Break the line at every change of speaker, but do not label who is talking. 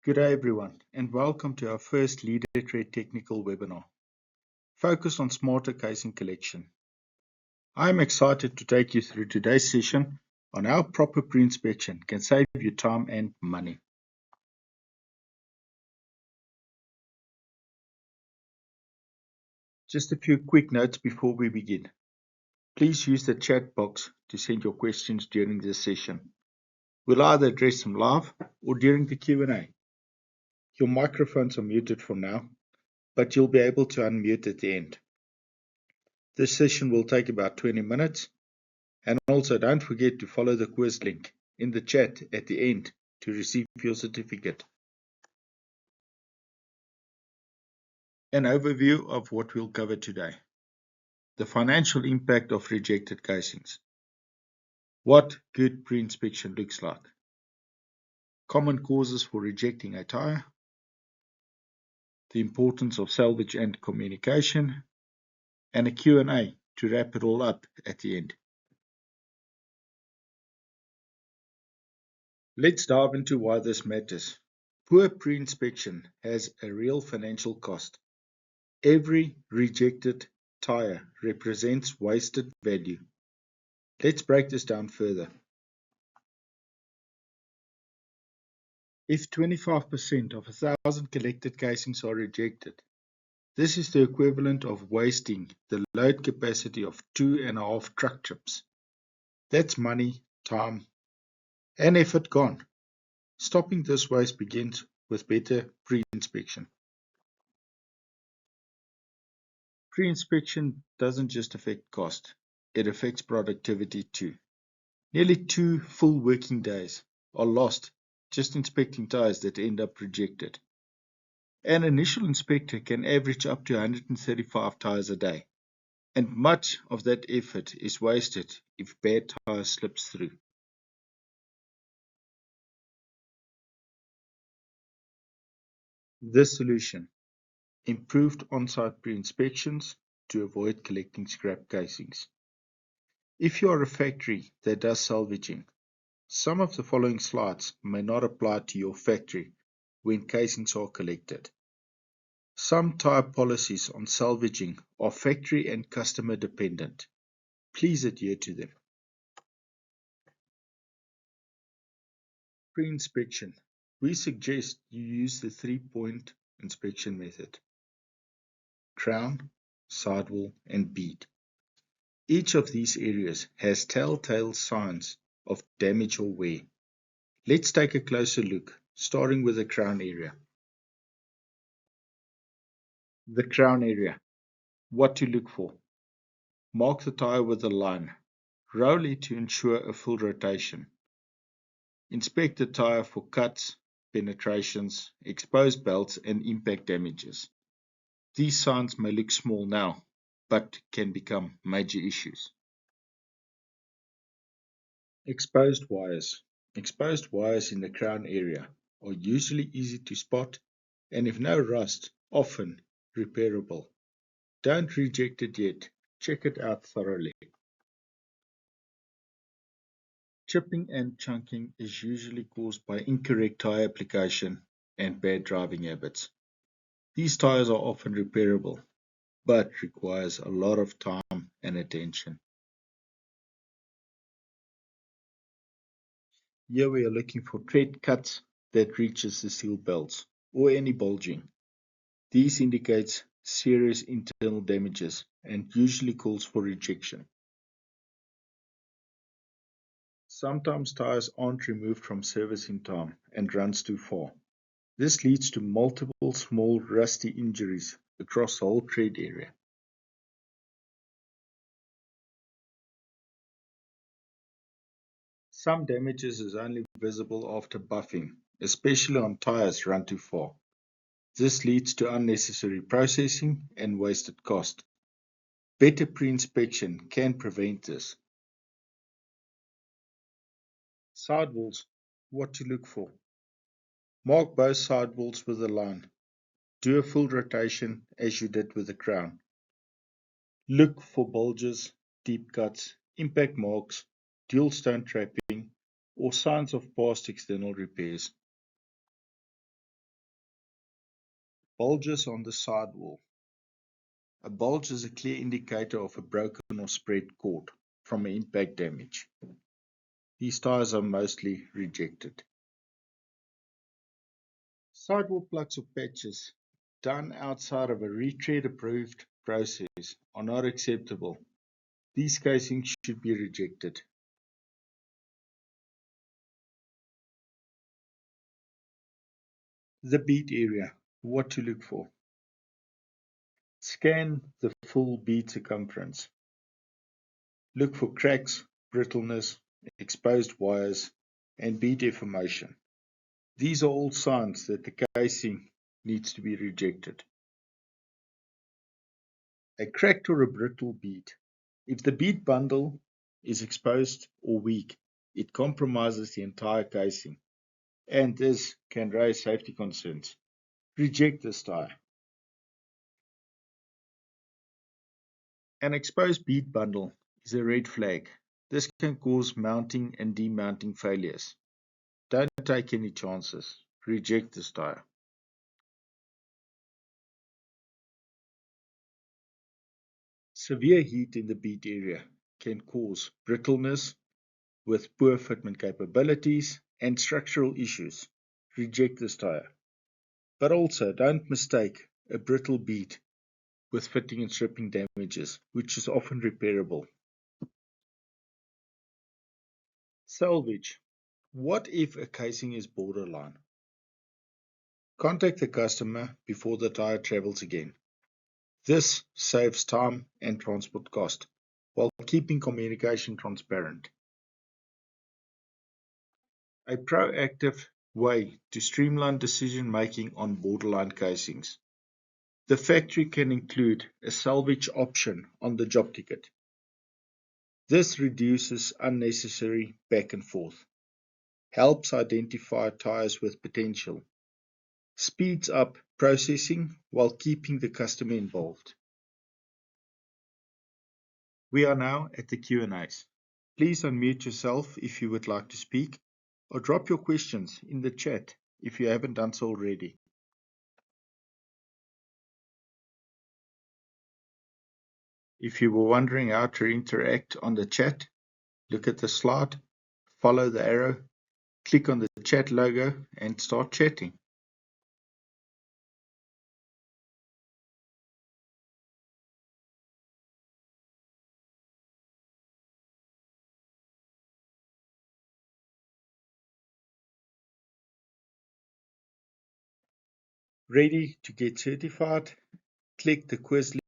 Good day everyone, and welcome to our first Leader Trade technical webinar, focused on smarter casing collection. I am excited to take you through today's session on how proper pre-inspection can save you time and money. Just a few quick notes before we begin. Please use the chat box to send your questions during this session. We'll either address them live or during the Q&A. Your microphones are muted for now, but you'll be able to unmute at the end. This session will take about 20 minutes. And also don't forget to follow the quiz link in the chat at the end to receive your certificate. An overview of what we'll cover today. The financial impact of rejected casings. What good pre-inspection looks like. Common causes for rejecting a tire. The importance of salvage and communication. And a Q&A to wrap it all up at the end. Let's dive into why this matters. Poor pre-inspection has a real financial cost. Every rejected tire represents wasted value. Let's break this down further. If 25% of 1,000 collected casings are rejected, this is the equivalent of wasting the load capacity of 2.5 truck trips. That's money, time, and effort gone. Stopping this waste begins with better pre-inspection. Pre-inspection doesn't just affect cost, it affects productivity too. Nearly 2 full working days are lost just inspecting tires that end up rejected. An initial inspector can average up to 135 tires a day, and much of that effort is wasted if bad tire slips through. The solution: improved on-site pre-inspections to avoid collecting scrap casings. If you are a factory that does salvaging, some of the following slides may not apply to your factory when casings are collected. Some tire policies on salvaging are factory and customer dependent. Please adhere to them. Pre-inspection. We suggest you use the 3-point inspection method: crown, sidewall, and bead. Each of these areas has telltale signs of damage or wear. Let's take a closer look, starting with the crown area. The crown area. What to look for. Mark the tire with a line. Roll it to ensure a full rotation. Inspect the tire for cuts, penetrations, exposed belts, and impact damages. These signs may look small now, but can become major issues. Exposed wires. Exposed wires in the crown area are usually easy to spot, and if no rust, often repairable. Don't reject it yet. Check it out thoroughly. Chipping and chunking is usually caused by incorrect tire application and bad driving habits. These tires are often repairable, but requires a lot of time and attention. Here we are looking for tread cuts that reaches the seal belts or any bulging. These indicates serious internal damages and usually calls for rejection. Sometimes tires aren't removed from service in time and runs too far. This leads to multiple small rusty injuries across the whole tread area. Some damages is only visible after buffing, especially on tires run too far. This leads to unnecessary processing and wasted cost. Better pre-inspection can prevent this. Sidewalls. What to look for. Mark both sidewalls with a line. Do a full rotation as you did with the crown. Look for bulges, deep cuts, impact marks, dual stone trapping, or signs of past external repairs. Bulges on the sidewall. A bulge is a clear indicator of a broken or spread cord from impact damage. These tires are mostly rejected. Sidewall plugs or patches done outside of a retread approved process are not acceptable. These casings should be rejected. The bead area. What to look for. Scan the full bead circumference. Look for cracks, brittleness, exposed wires, and bead deformation. These are all signs that the casing needs to be rejected. A cracked or a brittle bead. If the bead bundle is exposed or weak, it compromises the entire casing, and this can raise safety concerns. Reject this tire. An exposed bead bundle is a red flag. This can cause mounting and demounting failures. Don't take any chances. Reject this tire. Severe heat in the bead area can cause brittleness with poor fitment capabilities and structural issues. Reject this tire. But also don't mistake a brittle bead with fitting and stripping damages, which is often repairable. Salvage. What if a casing is borderline? Contact the customer before the tire travels again. This saves time and transport cost while keeping communication transparent. A proactive way to streamline decision making on borderline casings. The factory can include a salvage option on the job ticket. This reduces unnecessary back and forth, helps identify tires with potential, speeds up processing while keeping the customer involved. We are now at the Q&As. Please unmute yourself if you would like to speak, or drop your questions in the chat if you haven't done so already. If you were wondering how to interact on the chat, look at the slide, follow the arrow, click on the chat logo and start chatting. Ready to get certified? Click the quiz link